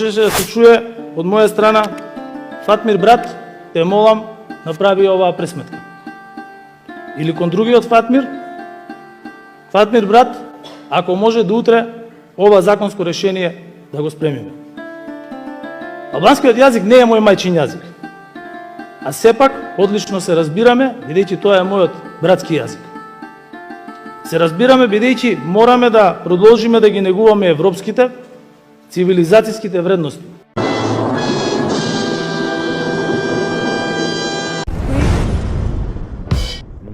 можеше да се чуе од моја страна: Фатмир брат, те молам, направи оваа пресметка. Или кон другиот Фатмир: Фатмир брат, ако може до утре ова законско решение да го спремиме. Албанскиот јазик не е мој мајчин јазик, а сепак одлично се разбираме, бидејќи тоа е мојот братски јазик. Се разбираме бидејќи мораме да продолжиме да ги негуваме европските, цивилизацијските вредности.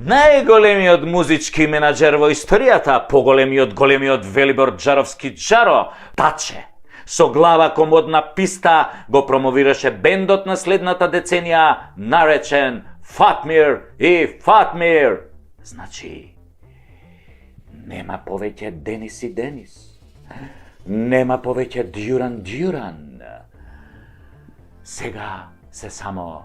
Најголемиот музички менаџер во историјата, поголемиот големиот Велибор Џаровски Џаро, Таче, со глава комодна писта го промовираше бендот на следната деценија, наречен Фатмир и Фатмир. Значи, нема повеќе Денис и Денис. Нема повеќе Дјуран Дјуран. Сега се само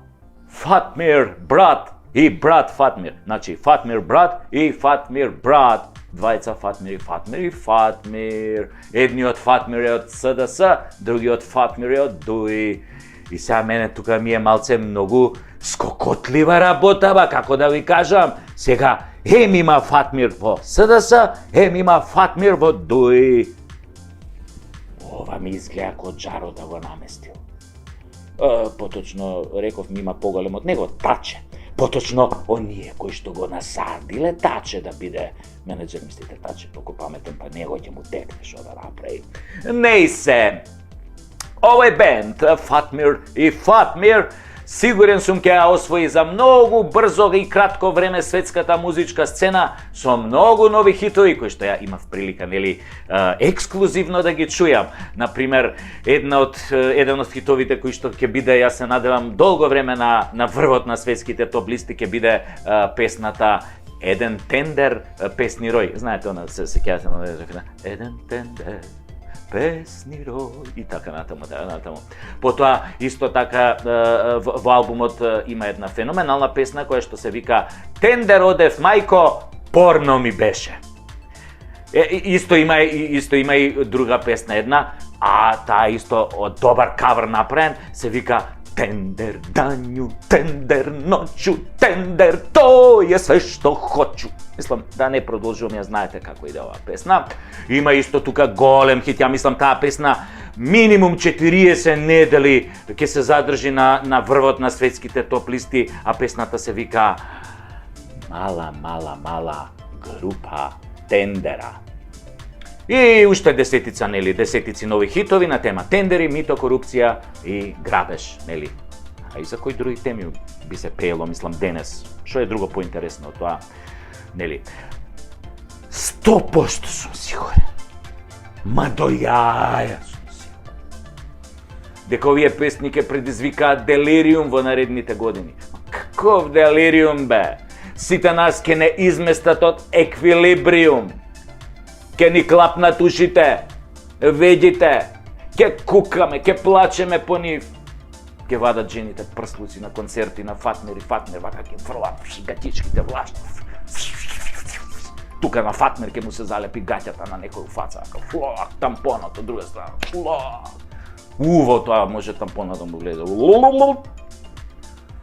Фатмир брат и брат Фатмир. Значи, Фатмир брат и Фатмир брат. Двајца Фатмир и Фатмир. Едниот Фатмир е од СДС, другиот Фатмир е од ДУИ. И сега мене тука ми е малце многу скокотлива работа, како да ви кажам. Сега, ем има Фатмир во СДС, ем има Фатмир во ДУИ. Ова ми изгледа како Џаро да го наместил. Поточно, реков ми има поголем од него, Таче. Поточно, оние кои што го насадиле Таче да биде менеджер, мислите Таче толку паметен, па него ќе му текне што да направи. Не се. Овој бенд, Фатмир и Фатмир, сигурен сум ќе ја освои за многу брзо и кратко време светската музичка сцена со многу нови хитови кои што ја имав прилика, нели, ексклузивно да ги чујам. Например, еден од хитовите кои што ќе биде, јас се надевам, долго време на врвот на светските топ листи ќе биде песната Еден тендер, песни рој. Знаете, она се сеќавате на Еден тендер, песни рој и така натаму. Потоа исто така во албумот има една феноменална песна која што се вика Тендер одев мајко, порно ми беше. Исто има и друга песна една, а таа исто од добар кавер направен, се вика Тендер данју, тендер ноќу, тендер тој е све што хочу. Мислам, да не продолжувам, ја знаете како иде оваа песна. Има исто тука голем хит, ја мислам таа песна минимум 40 недели ќе се задржи на врвот на светските топ листи, а песната се вика Мала група Тендера. И уште десетици нови хитови на тема тендери, мито, корупција и грабеж, нели? А и за кои други теми би се пеело, мислам, денес? Што е друго поинтересно од тоа, нели? 100% сум сигурен. Ма до јаја сум сигурен. Дека овие песни ќе предизвикаат делириум во наредните години. Каков делириум, бе? Сите нас ќе не изместат од еквилибриум. Ке ни клапнат ушите, ведите, ке кукаме, ке плачеме по нив. Ке вадат жените прслуци на концерти на Фатмир и Фатмир, вака ке фрлат гатичките влашти. Тука на Фатмир ке му се залепи гаќата на некој фаца, флак, тампонот од друга страна, флак. Во тоа може тампонот да му гледа.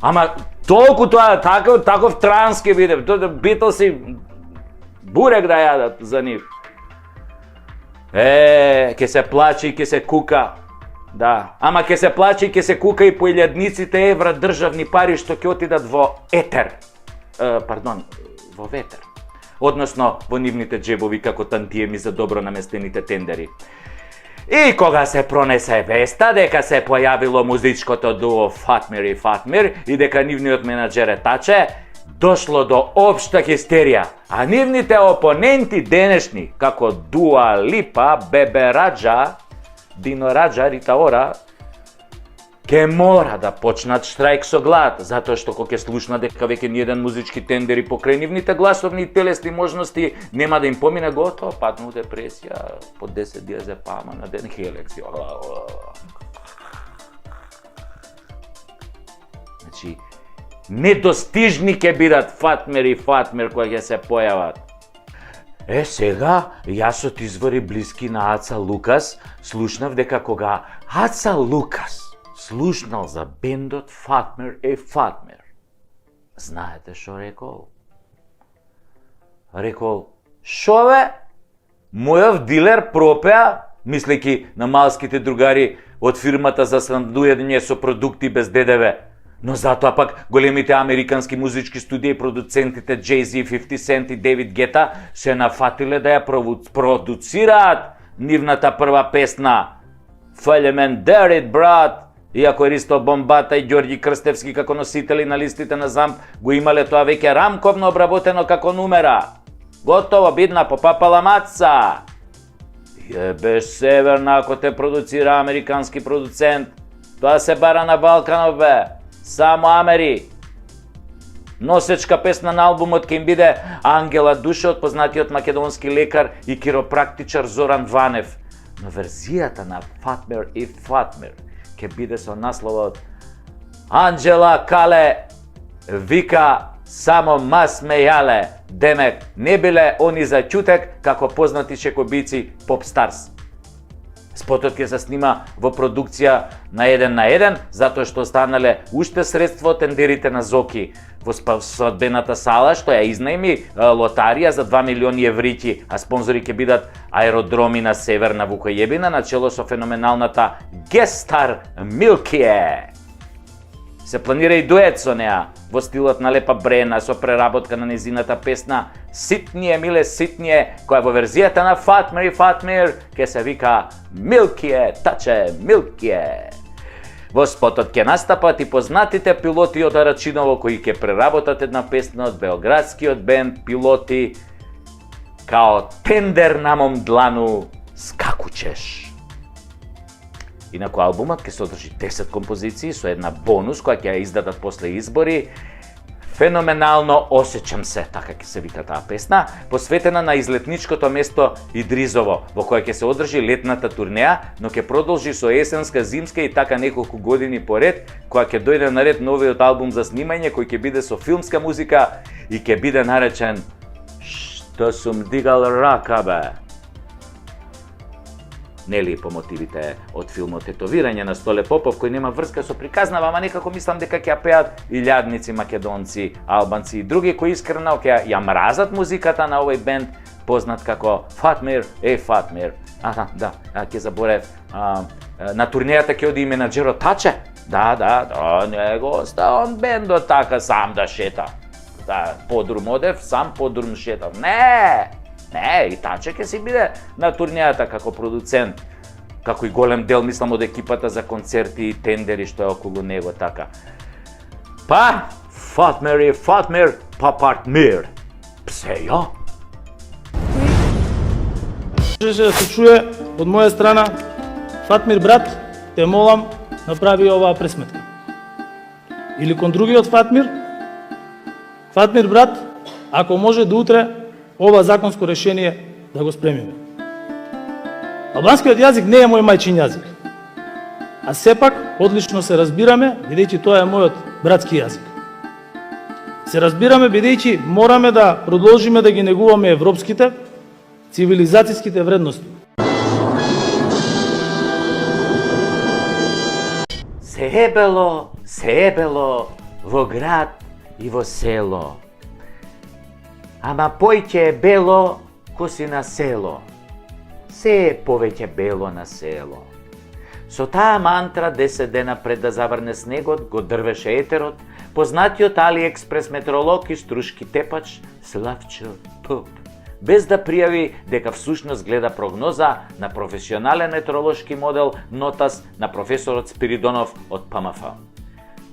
Ама толку тоа, таков транс ке биде, Битлси бурек да јадат за нив. Ке се плаче и ке се кука. Да, ама ке се плаче и ке се кука и по илјадниците евра државни пари што ќе отидат во етер. Во ветер. Односно во нивните джебови како тантиеми за добро наместените тендери. И кога се пронесе веста дека се појавило музичкото дуо Фатмир и Фатмир и дека нивниот менаџер е Таче, дошло до општа хистерија, а нивните опоненти денешни, како Дуа Липа, Бебе Раџа, Дино Раџа, Рита Ора, ке мора да почнат штрајк со глад, затоа што кога ќе слушна дека веќе ниеден музички тендер и покрај нивните гласовни и телесни можности нема да им помине, готово, падну депресија, по 10 диазепама на ден хелекси. Значи, недостижни ќе бидат Фатмир и Фатмир кои ќе се појават. Сега, јас од извори блиски на Аца Лукас, слушнав дека кога Аца Лукас слушнал за бендот Фатмир и Фатмир, знаете шо рекол? Рекол, шо бе? Мојов дилер пропеа, мислејќи на малските другари од фирмата за снабдување со продукти без ДДВ. Но затоа пак големите американски музички студии, продуцентите Jay-Z, 50 Cent и Дейвид Гета се нафатиле да ја продуцираат нивната прва песна Фелемен Дерит, брат. Иако Ристо Бомбата и Ѓорѓи Крстевски како носители на листите на ЗАМП го имале тоа веќе рамковно обработено како нумера. Готово, бидна попапала маца. Јебеш Северна ако те продуцира американски продуцент. Тоа се бара на Балканов бе. Само Амери. Носечка песна на албумот ќе им биде Ангела Душа од познатиот македонски лекар и киропрактичар Зоран Ванев. Но верзијата на Фатмир и Фатмир ќе биде со насловот Анджела Кале вика само ма смејале. Демек, не биле они за ќутек како познати шекобици Попстарс. Спотот ќе се снима во продукција на 1:1, затоа што останале уште средства од тендерите на Зоки во свадбената сала, што ја изнајми лотарија за 2 милиони еврики, а спонзори ќе бидат аеродроми на Северна Вукојебина, на чело со феноменалната Гестар Милкие. Се планира и дует со неа, во стилот на Лепа Брена, со преработка на незината песна Ситније, миле ситније, која во верзијата на Фатмир и Фатмир ќе се вика Милкие, таче, Милкие. Во спотот ќе настапат и познатите пилоти од Арачиново, кои ќе преработат една песна од белградскиот бенд Пилоти, као тендер на мом длану скакучеш. Инаку албумот ќе содржи 10 композиции со една бонус која ќе ја издадат после избори. Феноменално осеќам се, така ќе се вика таа песна, посветена на излетничкото место Идризово, во која ќе се одржи летната турнеја, но ќе продолжи со есенска, зимска и така неколку години поред, која ќе дојде на ред новиот албум за снимање, кој ќе биде со филмска музика и ќе биде наречен Што сум дигал рака бе. Нели по мотивите од филмот Тетовирање на Столе Попов, кој нема врска со приказнава, ама некако мислам дека ќе ја пеат илјадници македонци, албанци и други кои искрено ќе ја мразат музиката на овој бенд познат како Фатмир и Фатмир. Да, ќе заборев. На турнејата ќе оди и менаџерот Таче. Да, не го оста он бендот така сам да шета. Да, подрум одев, сам подрум шетав. Не, и Таче ќе си биде на турнејата како продуцент, како и голем дел, мислам, од екипата за концерти и тендери што е околу него, така. Па, Фатмир и Фатмир, па партмир. Псејо. Можеше да се чуе од моја страна, Фатмир брат, те молам, направи оваа пресметка. Или кон другиот Фатмир, Фатмир брат, ако може до утре ова законско решение да го спремиме. Албанскиот јазик не е мој мајчин јазик, а сепак одлично се разбираме, бидејќи тоа е мојот братски јазик. Се разбираме бидејќи мораме да продолжиме да ги негуваме европските, цивилизацијските вредности. Се е бело во град и во село. Ама појќе е бело ко си на село. Се е повеќе бело на село. Со таа мантра 10 дена пред да заврне снегот го дрвеше етерот, познатиот AliExpress метеоролог и струшки тепач Славчо Поп, без да пријави дека всушност гледа прогноза на професионален метеоролошки модел Нотас на професорот Спиридонов од ПМФ.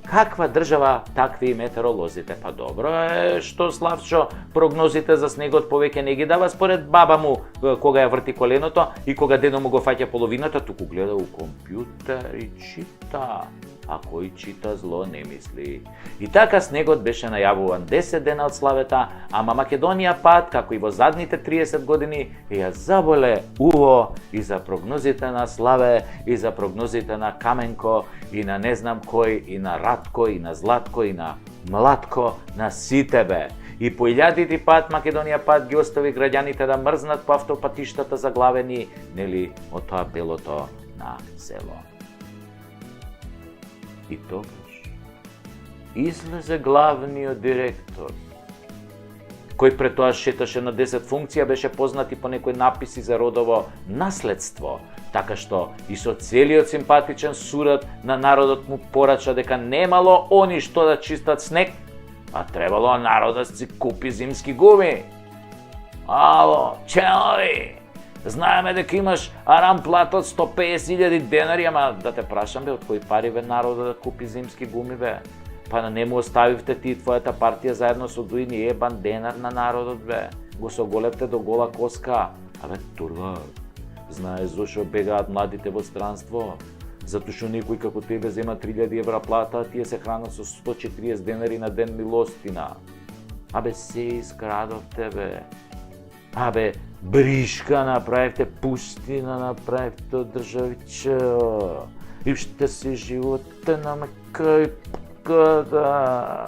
Каква држава, такви и метеоролозите. Па добро е што Славчо прогнозите за снегот повеќе не ги дава според баба му кога ја врти коленото и кога дедо му го фаќа половината, туку гледа у компјутер и чита. А кој чита зло не мисли. И така снегот беше најавуван 10 дена од славета, ама Македонија пат, како и во задните 30 години, ја заболе уво и за прогнозите на Славе, и за прогнозите на Каменко, и на не знам кој, и на Радко, и на Златко, и на Млатко, на сите бе. И по илјадити пат Македонија пат ги остави граѓаните да мрзнат по автопатиштата заглавени, нели, од тоа белото на село. И тогаш излезе главниот директор, кој пред тоа шеташе на 10 функција, беше познат и по некои написи за родово наследство, така што и со целиот симпатичен сурат на народот му порача дека немало они што да чистат снег, а требало народот си купи зимски гуми. Ало, челови, знаеме дека имаш арам плата од 150.000 денари, ама да те прашам бе, од кои пари бе народот да купи зимски гуми бе? Па не му оставивте ти и твојата партија заедно со дуи ни ебан денар на народот бе. Го соголевте до гола коска. Абе, турва, знаеш зошто бегаат младите во странство? Затоа што некој како тебе зема 3.000 евра плата, а тие се хранат со 140 денари на ден милостина. Абе, се искрадовте бе. Абе, бришка направивте, пустина направивте од државиче. И што се животе на макај да.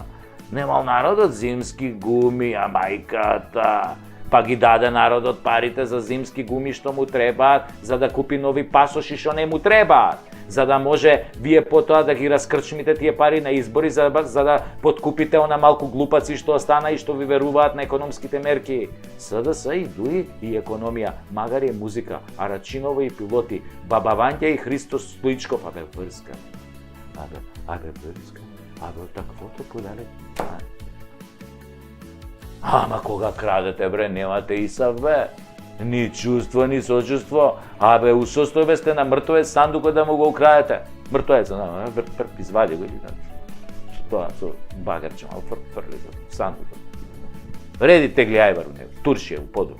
Немал народот зимски гуми, а мајката. Па ги даде народот парите за зимски гуми што му требаат, за да купи нови пасоши што не му требаат. За да може вие потоа да ги раскрчмите тие пари на избори, за да подкупите она малку глупаци што остана и што ви веруваат на економските мерки. СДС и ДУИ и економија, магари е музика, а Рачинова и пилоти, Баба Вања и Христос Стоичков, абе врска. Абе врска. Абе таквото подаде. Ама кога крадете бре, немате и сав бе. Ни чувство, ни сочувство. Абе, у состојбе сте на мртвец сандукот да му го украдете. Мртвец, извади го или тоа со багерче, мал фрли за сандукот. Реди тегли ајвар у него, туршија, у поду.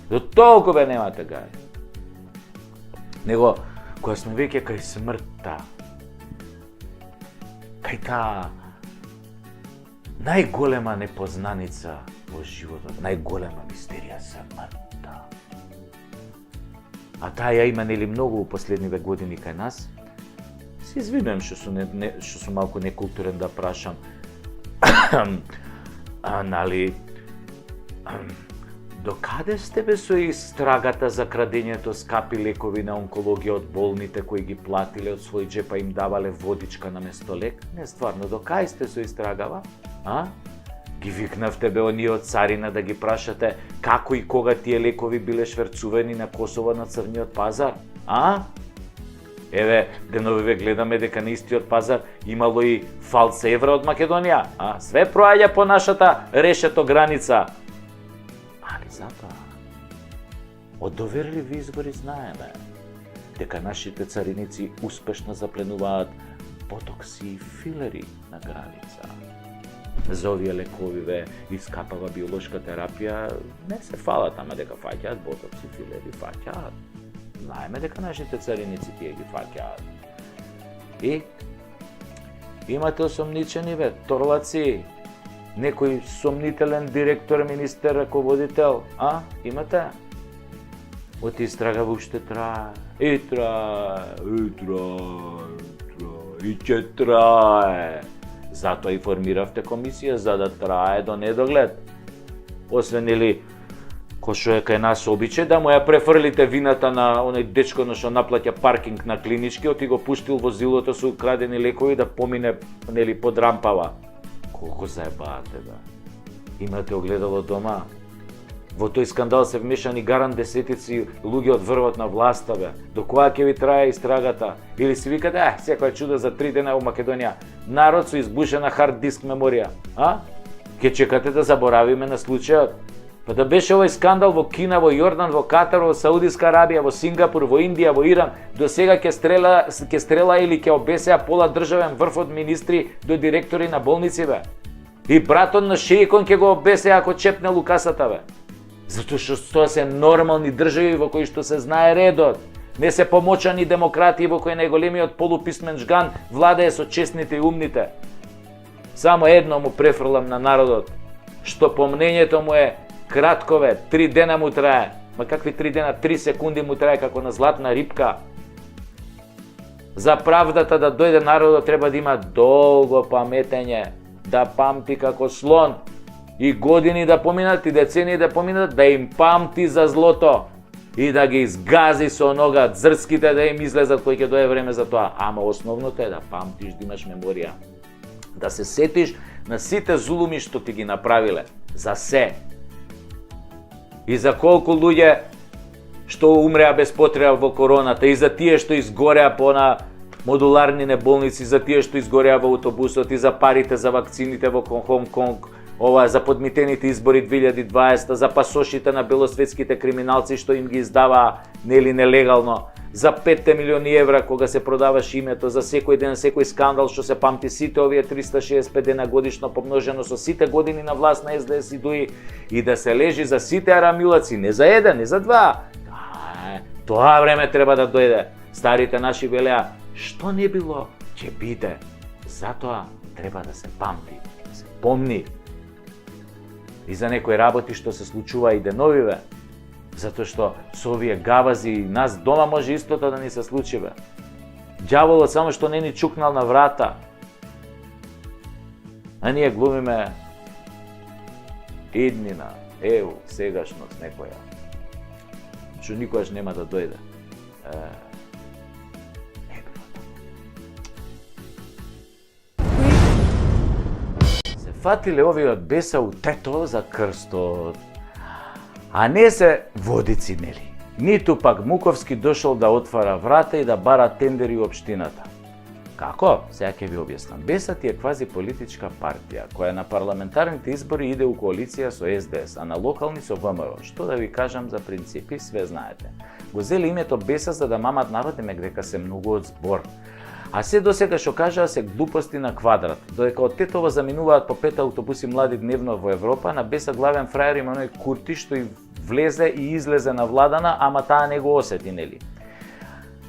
До толку бе немате гај. Него, кога сме веќе кај смртта, кај таа најголема непознаница во животот, најголема мистерија смртта. А таа ја има нели многу у последниве години кај нас. Се извинувам што сум малку некултурен да прашам. Нали, до каде сте бе со истрагата за крадењето скапи лекови на онкологија од болните кои ги платиле од свој джеп, па им давале водичка наместо лек? Не, стварно, до кај сте со истрагава? А? Ги викнавте бе оние од царина да ги прашате како и кога тие лекови биле шверцувани на Косово на црниот пазар? А? Еве, деновиве гледаме дека на истиот пазар имало и фалс евра од Македонија. А? Све проаѓа по нашата решето граница. Али затоа, од доверливи извори знаеме дека нашите цариници успешно запленуваат ботокси и филери на граница. За овие лековиве и скапава биолошка терапија не се фалат, ама дека фаќаат ботокси, филери фаќаат. Знаеме дека нашите цариници тие ги фаќаат. И имате осомничени бе, торлаци, некој сомнителен директор, министер, раководител, а? Имате? Од истрага уште трае. И трае, и ќе трае. Затоа и формиравте комисија, за да трае до недоглед. Освен или, кој што е кај нас обичај, да му ја префрлите вината на оној дечко што наплаќа паркинг на клиничкиот и го пуштил возилото со украдени лекови да помине нели под рампава. Колку заебаате да. Имате огледало дома? Во тој скандал се вмешани гарант десетици луѓе од врвот на власта бе. До кога ќе ви трае истрагата? Или си викате, секоја чудо за 3 дена во Македонија. Народ со избушена хард диск меморија. А? Ке чекате да заборавиме на случајот? Па да беше овој скандал во Кина, во Јордан, во Катар, во Саудиска Арабија, во Сингапур, во Индија, во Иран, до сега ќе стрела или ќе обесеа пола државен врв од министри до директори на болници бе. И братот на шеикон ќе го обесеа ако чепне лукасата бе. Затоа што тоа се нормални држави во кои што се знае редот. Не се помочани демократии во кои најголемиот полуписмен жган владее со честните и умните. Само едно му префрлам на народот, што по мнењето му е краткове, 3 дена му трае. Ма какви 3 дена, 3 секунди му трае како на златна рипка. За правдата да дојде народот треба да има долго паметење, да памти како слон и години да поминат и децении да поминат, да им памти за злото и да ги изгази со нога, дзрските да им излезат кој ќе дое време за тоа. Ама основното е да памтиш, да имаш меморија. Да се сетиш на сите зулуми што ти ги направиле, за се. И за колку луѓе што умреа без потреба во короната, и за тие што изгореа по на модуларни болници, за тие што изгореа во автобусот, и за парите за вакцините во Хонг-Конг, за подмитените избори 2020, за пасошите на белосветските криминалци што им ги издаваа нели нелегално, за 5 милиони евра кога се продаваше името, за секој ден, секој скандал што се памти, сите овие 365 дена годишно помножено со сите години на власт на СДС и ДУИ, и да се лежи за сите арамилаци, не за еден, не за два. Тоа време треба да дојде. Старите наши велеа, што не било, ќе биде. Затоа треба да се памти, да се помни. И за некои работи што се случува и деновиве, затоа што со овие гавази нас дома може истото да ни се случи, бе. Ѓаволот само што не ни чукнал на врата. А ние глумиме иднина, сегашност некоја, што никогаш нема да дојде. Не било тоа. Се фатиле овие од беса у тето за крстот, а не се водици, нели? Ниту пак Муковски дошол да отвара врата и да бара тендери у општината. Како? Сега ќе ви објаснам. Бесат е квази политичка партија, која на парламентарните избори иде у коалиција со СДС, а на локални со ВМРО. Што да ви кажам за принципи, све знаете. Го зели името Беса за да мамат народ, дека се многу од збор. А се досега што кажаа се глупости на квадрат. Додека од Тетово заминуваат по 5 автобуси млади дневно во Европа, на Беса главен фрајер има оној Курти што и влезе и излезе на владана, ама таа не го осети, нели?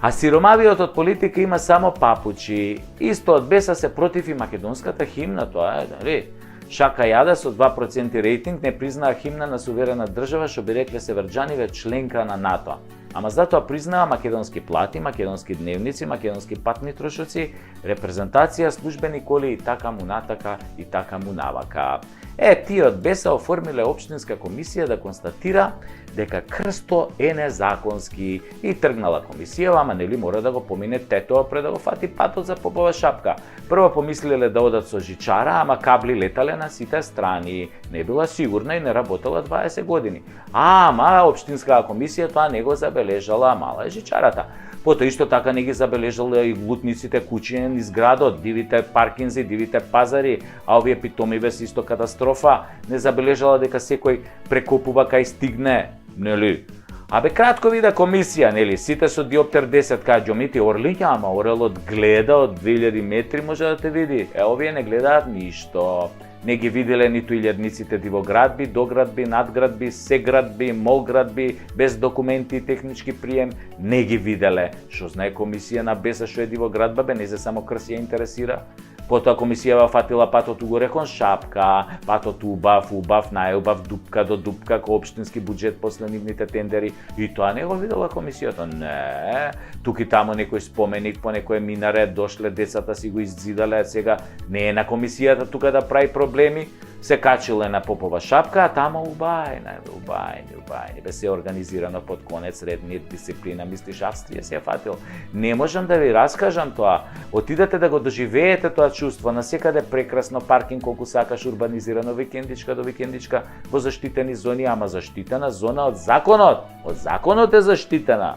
А сиромавиот од политика има само папучи. Исто од Беса се против и македонската химна, тоа е, дали? Шака Јада со 2% рейтинг не признаа химна на суверена држава, што би рекле северџаниве членка на НАТО. Ама затоа признаа македонски плати, македонски дневници, македонски патни трошоци, репрезентација, службени коли и така му натака и така му навака. Тие од Беса оформиле општинска комисија да констатира дека крсто е незаконски и тргнала комисија, ама нели мора да го помине Тетоа пред да го фати патот за попова шапка. Прво помислиле да одат со жичара, ама кабли летале на сите страни. Не била сигурна и не работела 20 години. Ама општинската комисија тоа не го забележала, мала е жичарата. Потоа исто така не ги забележала и лутниците куќи низ градот, дивите паркинзи, дивите пазари, а овие питомиве се исто катастрофа. Не забележала дека секој прекопува кај стигне, нели? Абе кратко вида комисија, нели? Сите со диоптер 10 ѓомити орлиња, ама орелот гледа од 2000 метри може да те види. Овие не гледаат ништо. Не ги виделе ниту илјадниците дивоградби, доградби, надградби, сеградби, молградби, без документи и технички прием, не ги виделе. Што знае комисија на Беса што е дивоградба, бе не се само крс ја интересира. Потоа комисија фатила патот угоре кон шапка, патот убав, најубав, дупка до дупка, ко општински буџет после нивните тендери. И тоа не го видела комисијата. Не, тук и тамо некој споменик по некој минаре, дошле децата си го иззидале, сега не е на комисијата тука да прави проблеми. Се качиле на попова шапка, а тамо убајни, бе се организирано под конец, ред, мир, дисциплина, мислиш Австрија се фатил. Не можам да ви раскажам тоа. Отидете да го доживеете тоа чувство, насекаде прекрасно, паркинг колку сакаш, урбанизирано, викендичка до викендичка, во заштитени зони, ама заштитена зона од законот. Од законот е заштитена.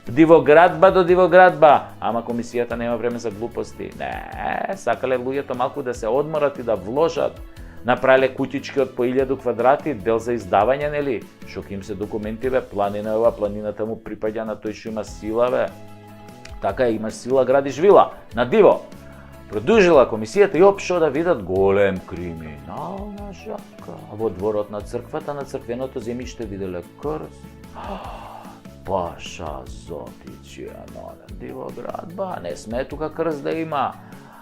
Дивоградба до дивоградба, ама комисијата нема време за глупости. Не, сакале луѓето малку да се одморат и да вложат. Направиле куќички од по 1000 квадрати, дел за издавање, нели? Шо им се документи, бе, планина е ова, планината му припаѓа на тој што има сила, бе. Така имаш сила, градиш вила, на диво. Продужила комисијата и опшо да видат голем криминал на Жака. Во дворот на црквата, на црквеното земјиште виделе крст. Паша Зотичија, дивоградба, не сме тука крст да има.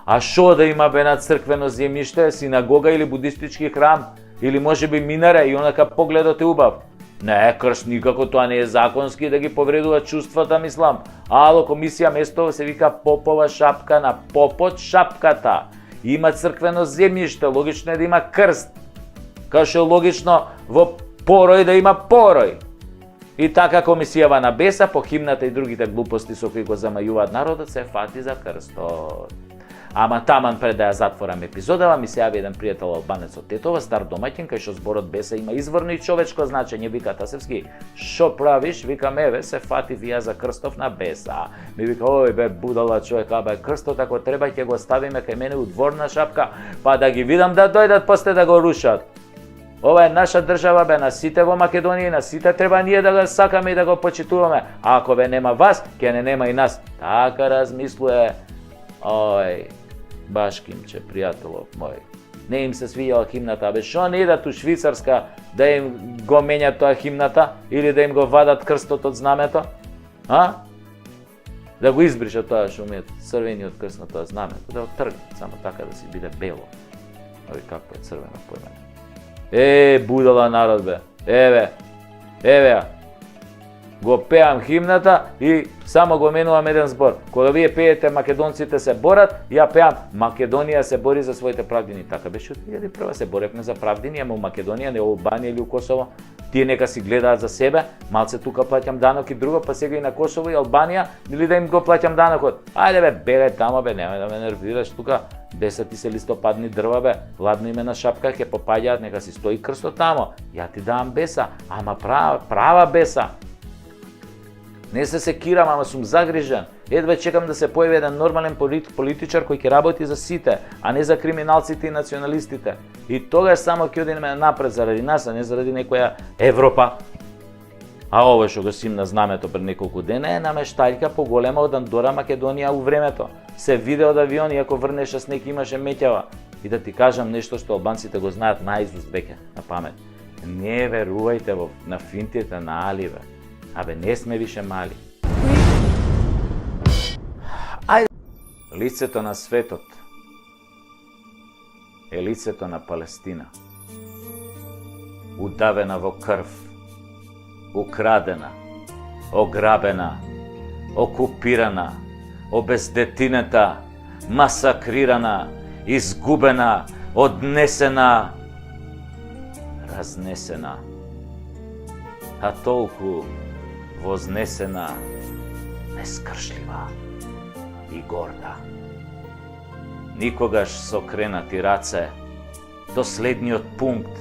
А шо да има бе на црквено земјиште, синагога или будистички храм, или може би минаре и онака погледот е убав. Не, крст никако, тоа не е законски да ги повредува чувствата, мислам. Ало, комисија место се вика попова шапка на попот шапката. Има црквено земјиште, логично е да има крст. Као што е логично во порој да има порој. И така комисијава на беса по химната и другите глупости со кои го замајуваат народот се фати за крстот. Ама таман пред да ја затворам епизодава, ми се јави еден пријател албанец од Тетова, стар домаќин, кај што зборот беса има изворно и човечко значење, вика Тасевски. Шо правиш? Викам, еве, се фатив и ја за крстов на беса. Ми вика, ој бе, будала човек, бе, крстот ако треба ќе го ставиме кај мене у дворна шапка, па да ги видам да дојдат после да го рушат. Ова е наша држава, бе, на сите во Македонија, на сите треба ние да го сакаме и да го почитуваме. А ако бе нема вас, ќе не нема и нас. Така размислуе, ој, Башкимче, пријателов мој. Не им се свиѓала химната, бе, шо не идат у Швицарска да им го менјат тоа химната или да им го вадат крстот од знамето? А? Да го избришат тоа што умеат црвениот крст на тоа знамето, да го тргнат, само така да си биде бело. Ови какво е црвено поиме. Будала народ, бе. Еве, го пеам химната и само го менувам еден збор. Кога вие пеете македонците се борат, ја пеам Македонија се бори за своите правдини. Така беше од 2001 се боревме за правдини, ама у Македонија, не у Албанија или у Косово. Тие нека си гледаат за себе, малце тука плаќам данок и друго, па сега и на Косово и Албанија, или да им го плаќам данокот. Ајде бе, бегај тамо бе, немај да ме нервираш тука. Деса ти се листопадни дрва бе, ладно име на шапка, ќе попаѓаат, нека си стои крстот тамо. Ја ти давам беса, ама права беса. Не се секирам, ама сум загрижен. Едва чекам да се појави еден нормален политичар кој ќе работи за сите, а не за криминалците и националистите. И тогаш само ќе одиме напред заради нас, а не заради некоја Европа. А ова што го симна знамето пред неколку дена е намештајка поголема од Андора Македонија у времето. Се виде од авион и ако врнеше снег имаше меќава. И да ти кажам нешто што албанците го знаат наизуст веќе, на памет. Не верувајте на финтите на Али, бе. Абе, не сме више мали. Ајде. Лицето на светот е лицето на Палестина. Удавена во крв, украдена, ограбена, окупирана, обездетинета, масакрирана, изгубена, однесена, разнесена. А толку вознесена, нескршлива и горда. Никогаш со кренати раце, до следниот пункт,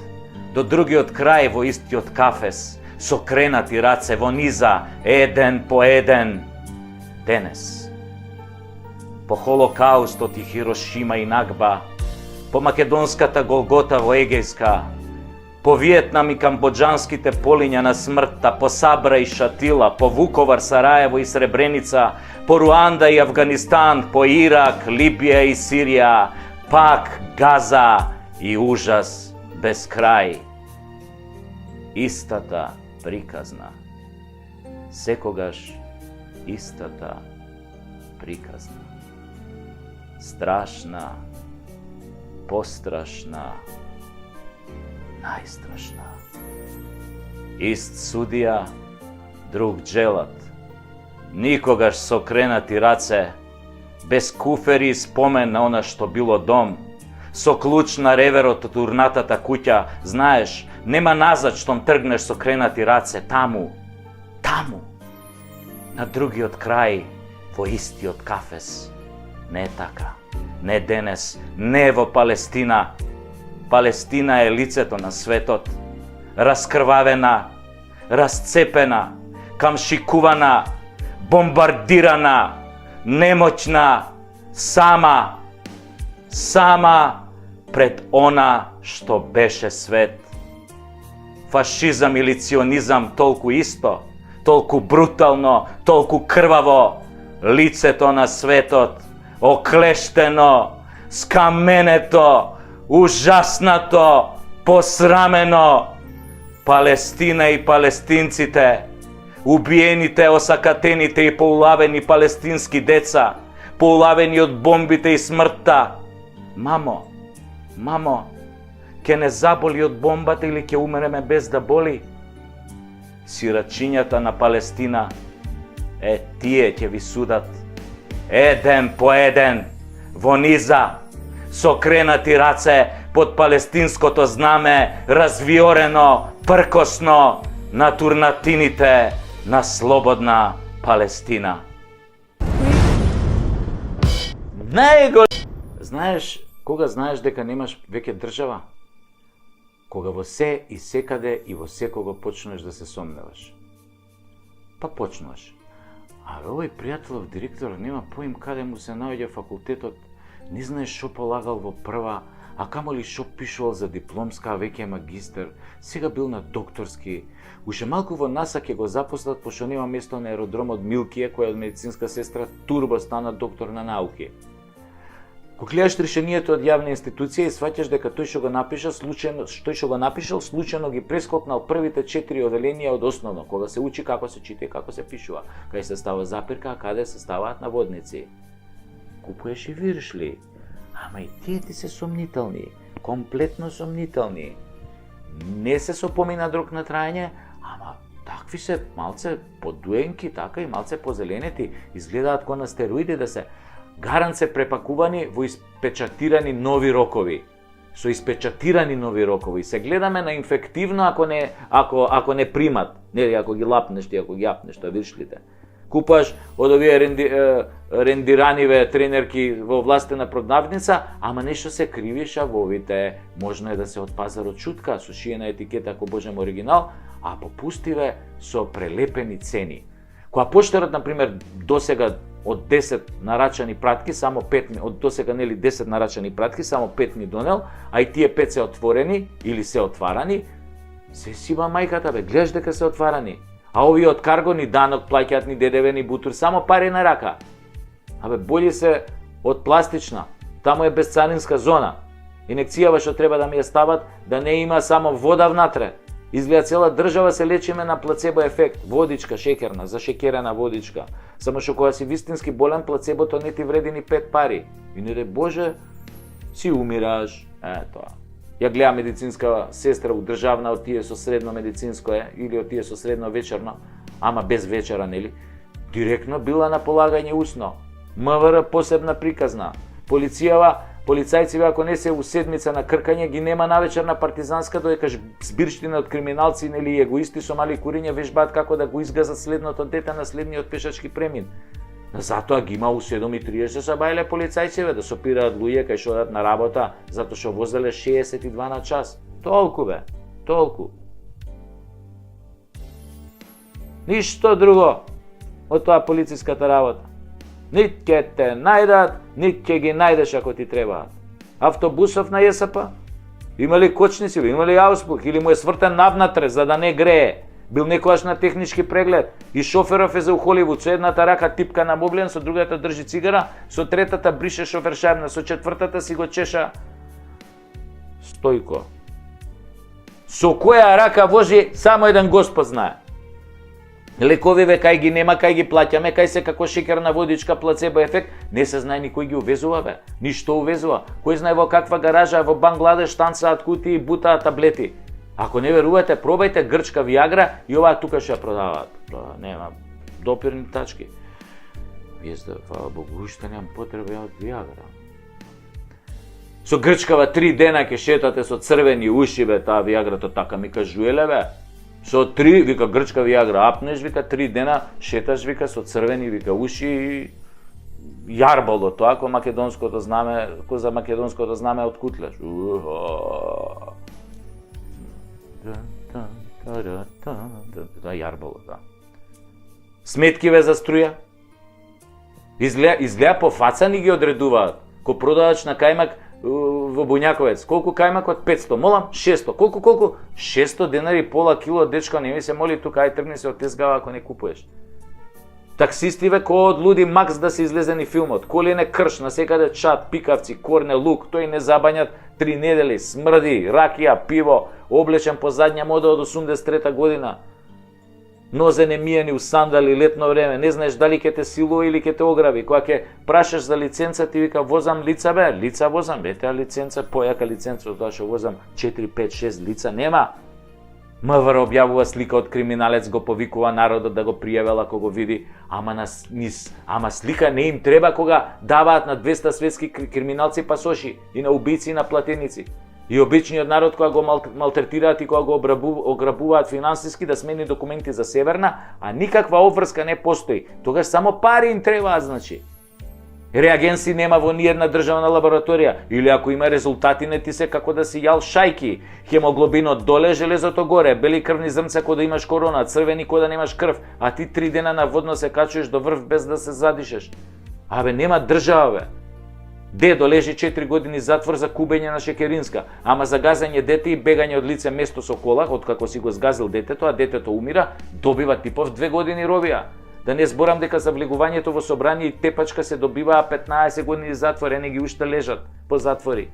до другиот крај во истиот кафес, со кренати раце во низа, еден по еден. Денес, по Холокаустот и Хирошима и Нагба, по македонската Голгота во Егејска, по Виетнам и камбоджанските полиња на смртта, по Сабра и Шатила, по Вуковар, Сараево и Сребреница, по Руанда и Афганистан, по Ирак, Либија и Сирија, пак Газа и ужас без крај. Истата приказна, секогаш истата приказна. Страшна, пострашна, најстрашна. Ист судија, друг джелат. Никогаш со кренати раце, без куфери и спомен на она што било дом, со клуч на реверот од урнатата куќа, знаеш, нема назад штом тргнеш со кренати раце, таму, на другиот крај, во истиот кафес. Не така, не денес, не во Палестина. Палестина е лицето на светот, раскрвавена, расцепена, камшикувана, бомбардирана, немоćна, сама пред она што беше свет. Фашизам или ционизам толку исто, толку брутално, толку крваво, лицето на светот, оклештено, скаменето, ужаснато, посрамено. Палестина и палестинците, убиените, осакатените и поулавени палестински деца, поулавени од бомбите и смртта. Мамо, ќе не заболи од бомбата или ќе умреме без да боли? Сирачињата на Палестина, тие ќе ви судат, еден по еден, во низа, со кренати раце, под палестинското знаме, развиорено, пркосно на турнатините на слободна Палестина. Знаеш, кога знаеш дека немаш веќе држава? Кога во се и секаде и во секого почнеш да се сомневаш. Па почнуваш. А овој пријателов директор нема поим каде му се наоѓа факултетот, не знаеш шо полагал во прва, а камоли шо пишувал за дипломска, а веќе е магистер, сега бил на докторски. Уште малку во НАСА ќе го запослат, пошто нема место на аеродромот Милкија, која од медицинска сестра турбо стана доктор на науки. Кога гледаш решението од јавна институција и сваќаш дека тој што го напишал случајно ги прескокнал првите 4 одделенија од основно, кога се учи како се чита и како се пишува, кај се става запирка, а каде се ставаат наводници. Купуеш и видиш ли? Ама и тие ти се сомнителни, комплетно сомнителни. Не се со помина друг на трајање, ама такви се малце подуенки, така и малце позеленети, изгледаат ко на стероиди да се гарант се препакувани во испечатирани нови рокови. Со испечатирани нови рокови. Се гледаме на инфективно ако не примат. Нели, ако ги лапнеш ти, ако ги јапнеш, тоа видиш ли те. Купаш од овие рендираниве тренерки во властена продавница, ама нешто се кривиша во овите. Можно е да се од пазарот чутка, со шиена етикета ако можем оригинал, а попустиве со прелепени цени. Кога поштарот, например, досега од 10 нарачани пратки, само 5 од досега нели 10 нарачани пратки, само 5 ни донел, а и тие 5 се отворени или се отварани, се сиба мајката бе, гледаш дека се отварани. А овие од карго ни данок плаќаат, ни ДДВ, ни бутур, само пари на рака. Абе, бољи се од пластична, таму е безцаринска зона. Инекцијава што треба да ми ја стават, да не има само вода внатре. Изгледа цела држава се лечиме на плацебо ефект, водичка шеќерна, зашекерена водичка. Само што кога си вистински болен, плацебото не ти вреди ни 5 пари. И не де Боже, си умираш. Тоа. Ја гледам медицинска сестра државна од тие со средно медицинско или од тие со средно вечерно, ама без вечера, нели? Директно била на полагање усно. МВР посебна приказна. Полицајците ако не се у седмица на кркање, ги нема навечер на партизанска, додека збирштина од криминалци или егоисти со мали куриња вежбаат како да го изгазат следното дете на следниот пешачки премин. Затоа ги има у 7:30 се бајле полицајците да сопираат луѓе кај што одат на работа, затоа што возеле 62 на час. Толку бе, толку. Ништо друго од тоа полициската работа. Нит ќе те најдат, нит ќе ги најдеш ако ти требаат. Автобусов на ЈСП? Има ли кочници, има ли ауспух, или му е свртен навнатре за да не грее? Бил некојаш на технички преглед и шоферов е за у Холивуд, со едната рака типка на моблен, со другата држи цигара, со третата брише шофершарна, со четвртата си го чеша Стојко. Со која рака вози, само еден Господ знае. Лековиве кај ги нема, кај ги плаќаме, кај се како шекерна водичка, плацебо ефект, не се знае никој ги увезува бе. Ништо увезува. Кој знае во каква гаража во Бангладеш танцаат кутии, бутаат таблети. Ако не верувате, пробајте грчка Виагра и оваа тука ќе ја продаваат. Тоа нема допирни тачки. Вие сте, фала Богу, уште немам потреба од Виагра. Со грчкава 3 дена ќе шетате со црвени уши бе, таа Виаграта така ми кажуеле бе. Со 3, вика грчка Виагра, апнеш, вика 3 дена, шеташ, вика со црвени, вика уши и јарболо, тоа ко македонското знаме, ко за македонското знаме откутлеш. Тоа јарболо, да. Сметкиве за струја. Изгледа по фаца ни ги одредуваат. Ко продадач на кајмак во Буњаковец, колку кајмак од 500, молам 600, колку 600 денари пола кило, дечко, не ми се моли тука, ај тргни се отезгава ако не купуеш. Таксистиве кој од луди Макс да се излезени филмот, коли не крш, насекаде чат, пикавци, корне, лук, тој не забањат 3 недели, смрди, ракија, пиво, облечен по задња мода од 83 година. Нозе не мијани у сандали летно време, не знаеш дали ќе те силува или ќе те ограби. Кога ќе прашаш за лиценца, ти вика возам лица бе, лица возам, таа лиценца, појака лиценца од тоа што возам 4, 5, 6 лица нема. МВР објавува слика од криминалец, го повикува народот да го пријавел ако го види, ама слика не им треба кога даваат на 200 светски криминалци пасоши и на убици и на платеници. И обичниот народ кога го малтретираат и кога го ограбуваат финансиски да смени документи за Северна, а никаква обврска не постои. Тогаш само пари им требаат, значи. Реагенси нема во ниедна државна лабораторија, или ако има резултати не ти се како да си јал шајки, хемоглобинот доле, железото горе, бели крвни зрнца кога да имаш корона, црвени кога да немаш крв, а ти 3 дена наводно се качуваш до врв без да се задишеш. Абе, нема држава, бе. Дедо лежи 4 години затвор за кубење на шекеринска, ама за газање дете и бегање од лице место со кола, откако си го сгазил детето, а детето умира, добива типов 2 години робија. Да не зборам дека за влегувањето во собрание и тепачка се добиваа 15 години затвор, не ги уште лежат по затвори.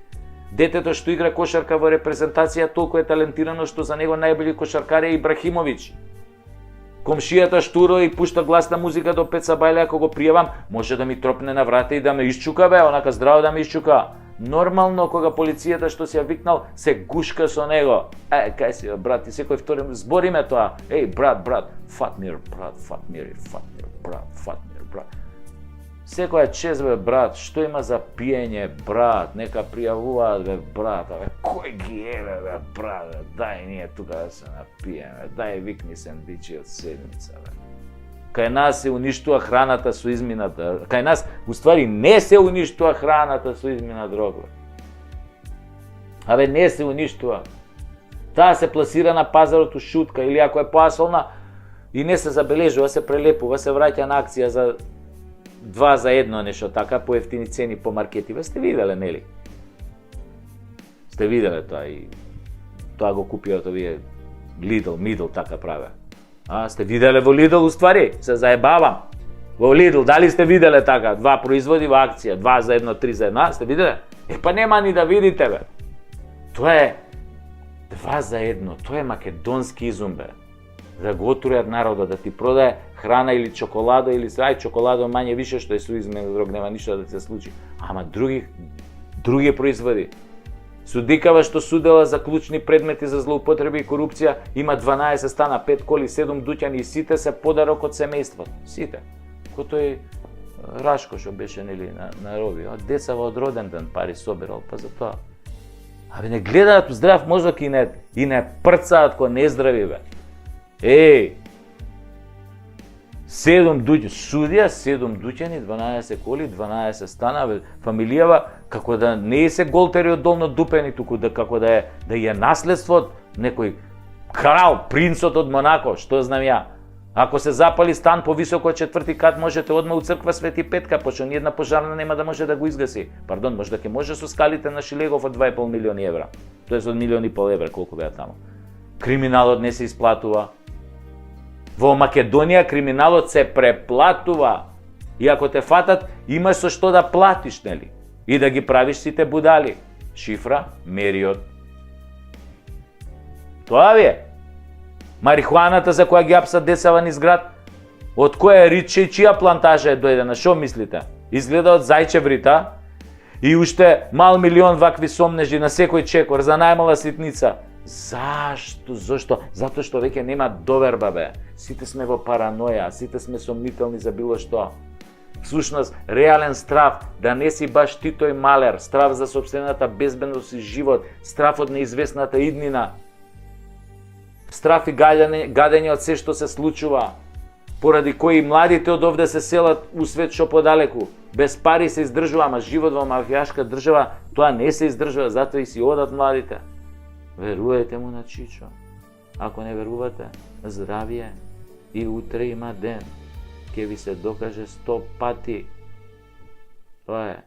Детето што игра кошарка во репрезентација толку е талентирано што за него најболи кошаркар е Ибрахимовиќ. Комшијата штуро и пушта гласна музика до Пеца Бајле, ако го пријавам, може да ми тропне на врата и да ме исчука, бе, онака здраво да ме исчука. Нормално кога полицијата што си ја викнал се гушка со него. Кај си, брат, и секој втори збориме тоа. Брат, Фатмир, брат. Секоја чест, бе, брат, што има за пиење, брат, нека пријавуваат, бе, брат, бе, кој ги бе, брат, дај ние тука да се напиеме, дај викни сендвичи од седмица, бе. Кај нас се уништува храната со измината, кај нас, уствари, не се уништува храната со изминат рок, бе. Абе, не се уништува. Таа се пласира на пазарот у шутка, или ако е поасолна и не се забележува, се прелепува, се враќа на акција за 2 за 1 нешто така, по ефтини цени по маркетиве. Сте виделе, нели? Сте виделе тоа и тоа го купиот овие Lidl, Midl така праве. Сте виделе во Lidl уствари? Се заебавам. Во Lidl, дали сте виделе така? 2 производи во акција, 2 за 1, 3 за 1, сте виделе? Па нема ни да видите, бе. Тоа е 2 за 1, тоа е македонски изум, бе. Да го отрујат народа, да ти продае храна или чоколадо, или чоколадо мање више што е со изменен дрог, нема ништо да се случи. Ама други производи. Судикава што судела за клучни предмети за злоупотреби и корупција има 12 стана, 5 коли, 7 дуќани и сите се подарок од семејството. Сите. Ко тој Рашко што беше, нели, на роби. Децава од роден ден пари собирал, па за тоа. Абе, не гледаат здрав мозок и не прцаат ко нездрави, бе. 7 дуќани, судија, 7 дуќани, 12 коли, 12 стана, бе, фамилијава, како да не се голтери од долно дупени, туку да како да е наследство од некој крал, принцот од Монако, што знам ја. Ако се запали стан повисоко од 4-ти кат, можете одма у црква Свети Петка, пошто ниедна пожарна нема да може да го изгаси. Пардон, може да ќе може со скалите на Шилегов од 2,5 милиони евра. Тоест од 1,5 милиони евра, колку беа таму. Криминалот не се исплатува. Во Македонија криминалот се преплатува. И ако те фатат, имаш со што да платиш, нели? И да ги правиш сите будали. Шифра, мериот. Тоа ви е. Марихуаната за која ги апсат децава низ град, од која риче и чија плантажа е дојдена, шо мислите? Изгледа од зајчеврита и уште мал милион вакви сомнежи на секој чекор за најмала ситница. Зашто? Зошто? Затоа што веќе нема доверба, бе. Сите сме во параноја, сите сме сомнителни за било што. Всушност, реален страв да не си баш ти тој малер, страв за сопствената безбедност и живот, страв од неизвестната иднина, страв и гадење од се што се случува, поради кои младите од овде се селат у свет што подалеку. Без пари се издржува, ама живот во мафијашка држава, тоа не се издржува, затоа и си одат младите. Верувајте му на Чичо. Ако не верувате, здравие и утре има ден. Ке ви се докаже 100 пати. Тоа е.